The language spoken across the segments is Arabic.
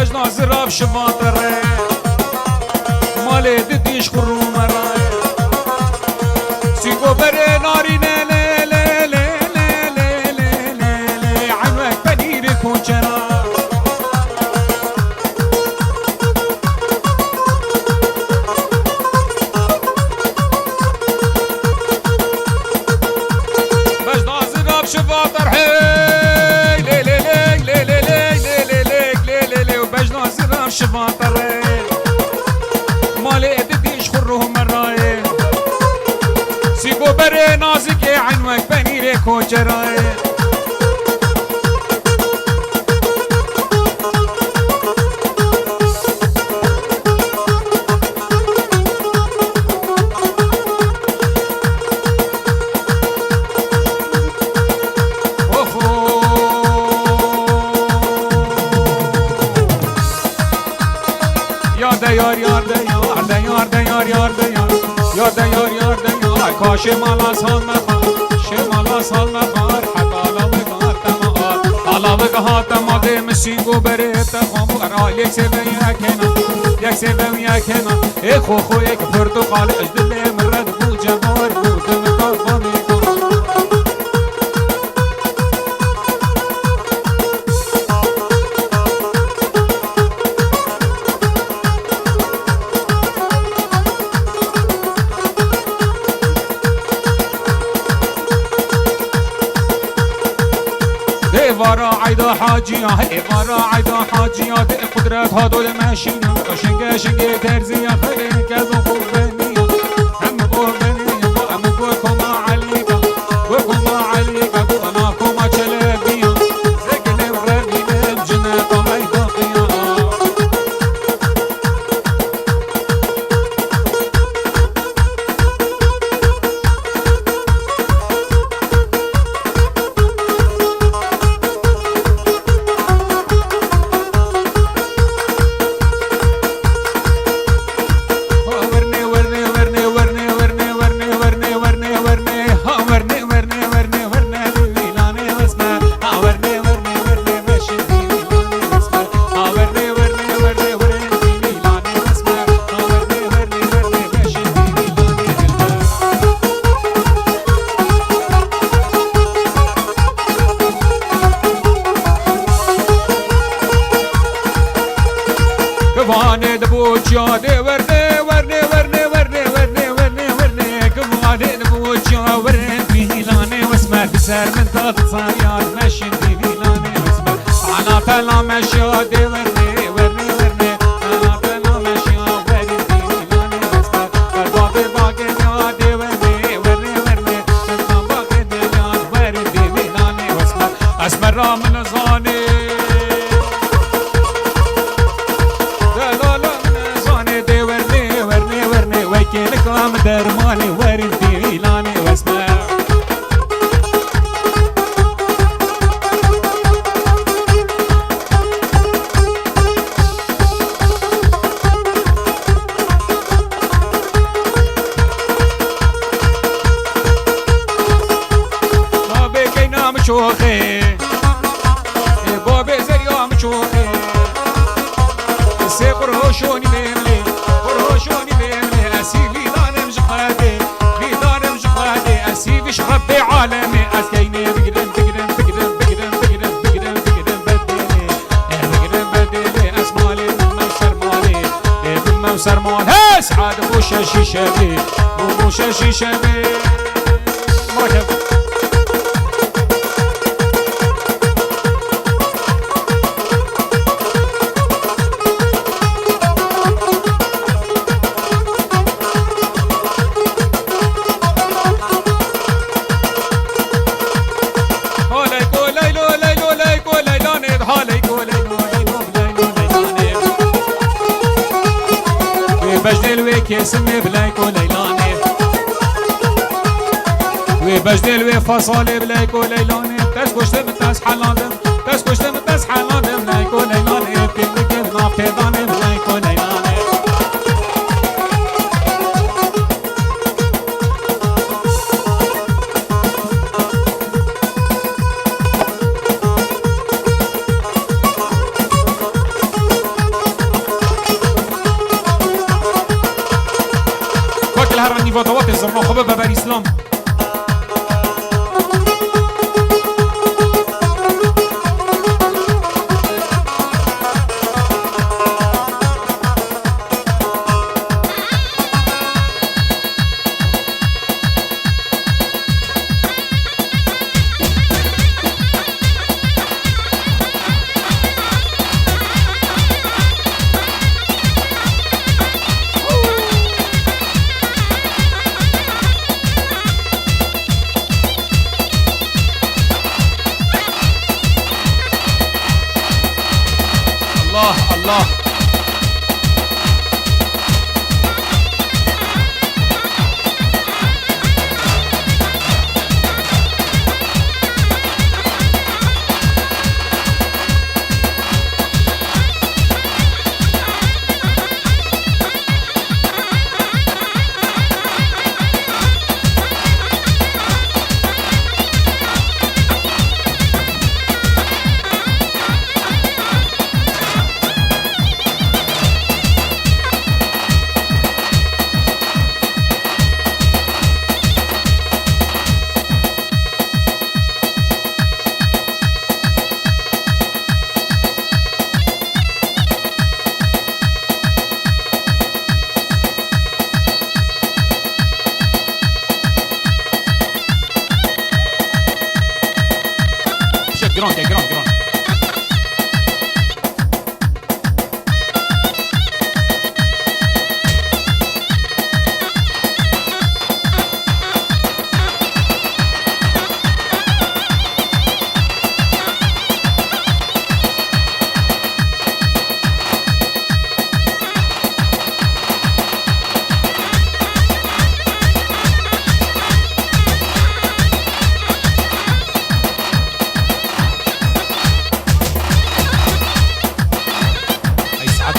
بجنا زراب شباطره مالي دديش خروم راي سيقو بري ناري لي لي لي لي لي لي لي عنوك بنيري كوشرا بجنا زراب شباطر هي لي لي لي لي لي لي لي لي لي لي لي وبجنا زراب شباطر مالي دديش خروم راي سيقو بري نازك عنوك بنيري كوشرا یار یار دیار دیار دیار یار دیار یار دیار یار دیار کاش مالا سال مخار شمالا سال مخار حتی علاوه گاه تمام علاوه گاه تمام ده مسینگو بره تخم را یک سوی یکنا یک سوی یکنا ای خو خو یک پرتقال اجدل مرد بو جوار بود مکافانی وارا عيدا حاجيا وارا عيدا حاجيا قدرات هادول ماشينا شنقه شنقه ترزيا خير كذا بوبنيا هم بوبنيا هم بوكما عليكا بوكما عليكا انا كما تشلبيا زقل ورمي الجنة طميطقيا كفاني دبوش يا دي ورني ورني ورني ورني ورني ورني ورني كفاني دبوش يا ورني بهيلاني واسمع بسر من تتصاير ماشي بهيلاني واسمع على طلا ماشي يا دي ورني ورني ورني على طلا ماشي يا ورني بهيلاني واسمع البابي باقي يا دي ورني ورني ورني البابي باقي يا ورني بهيلاني واسمع اسمر من زاني كلام درماني ورد ديلاني واسمع بابي كينا مشوخي بابي زريا مشوخي سيقر هوشوني بيملي هوشوني بيملي اسيلي اسيبش ربي عالمي اسكيني بقدم بقدم بقدم بقدم بقدم بقدم بقدم بدلي بقدم بدلي اسمالي بموسر مالي بموسر مالي سعاد بوشا شيشة بي بوشا شيشة بي مرحبا اسمي بلايكو ليلاني وبجدل وفصالي بلايكو ليلاني تسكشتم تس حلادم تسكشتم تس حلادم بلايكو ليلاني بتنك نافت داني بلايكو ليلاني هر نیوادوات زرنا خوبه ببر اسلام الله جران جران جران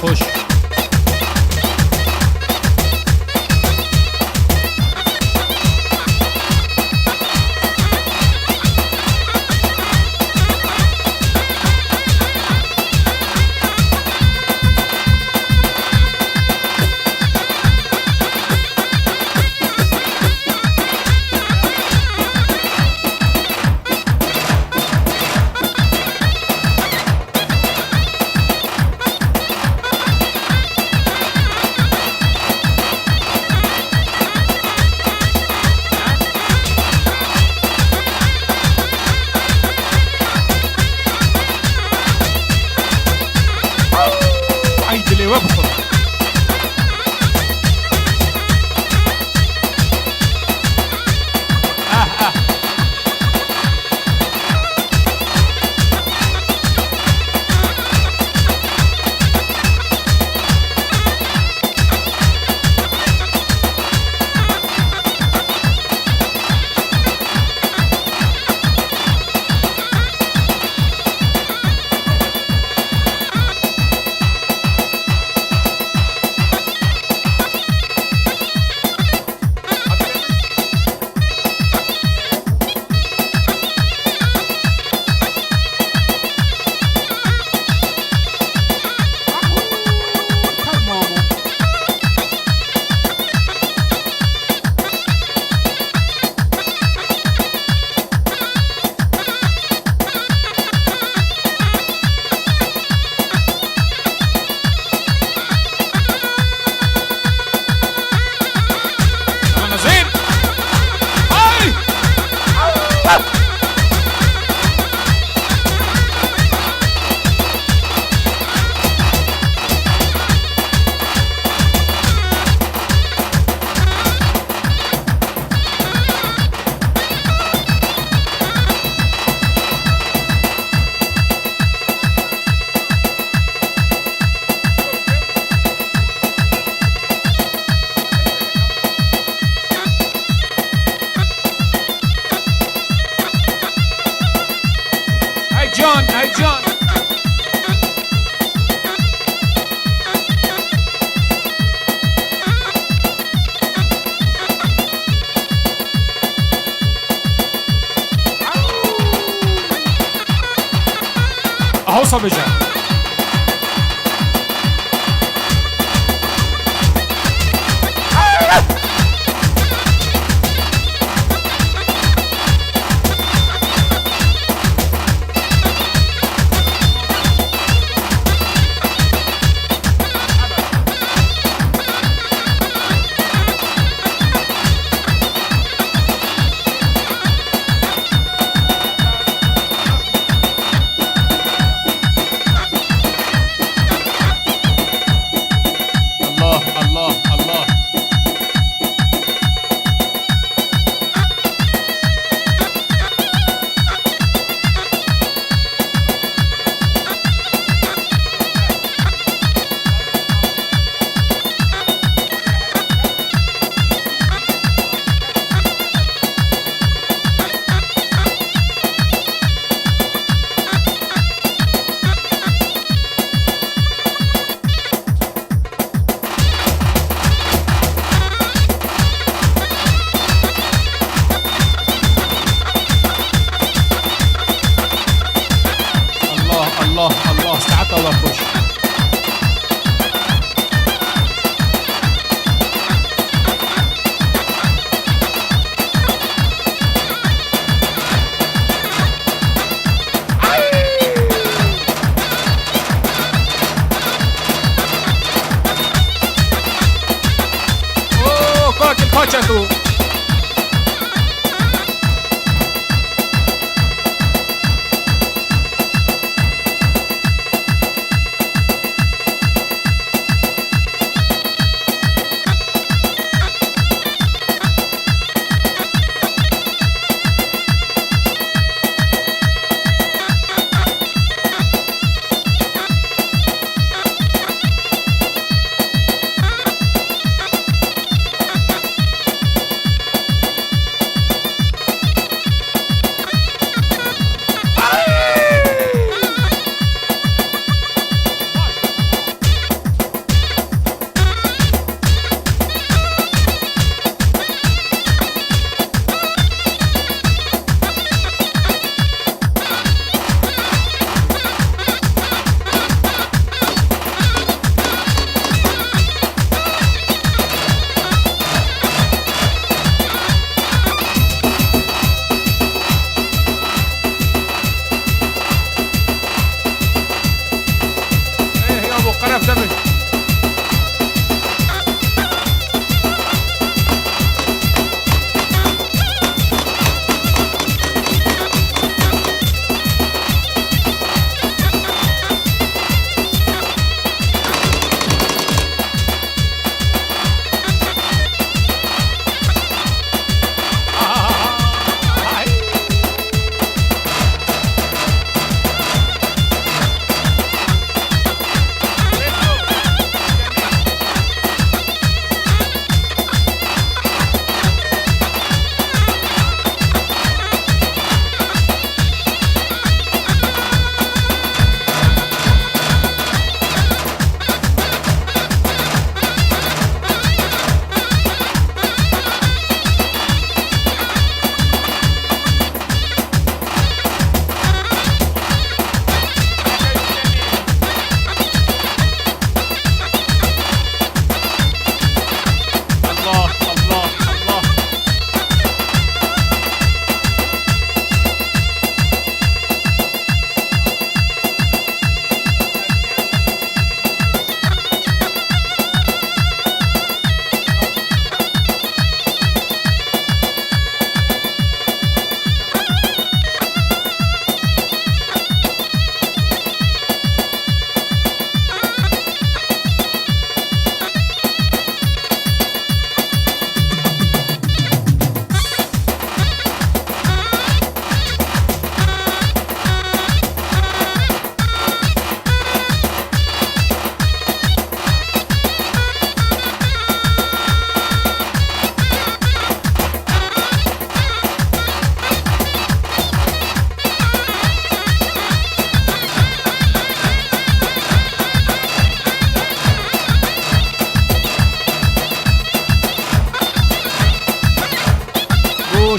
خوش جان ای جان اهو صبجه خاچه تو قرف دمج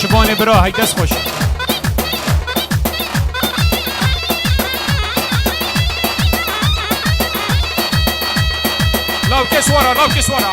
شبانه برا هی دست خوش لاو کس ورا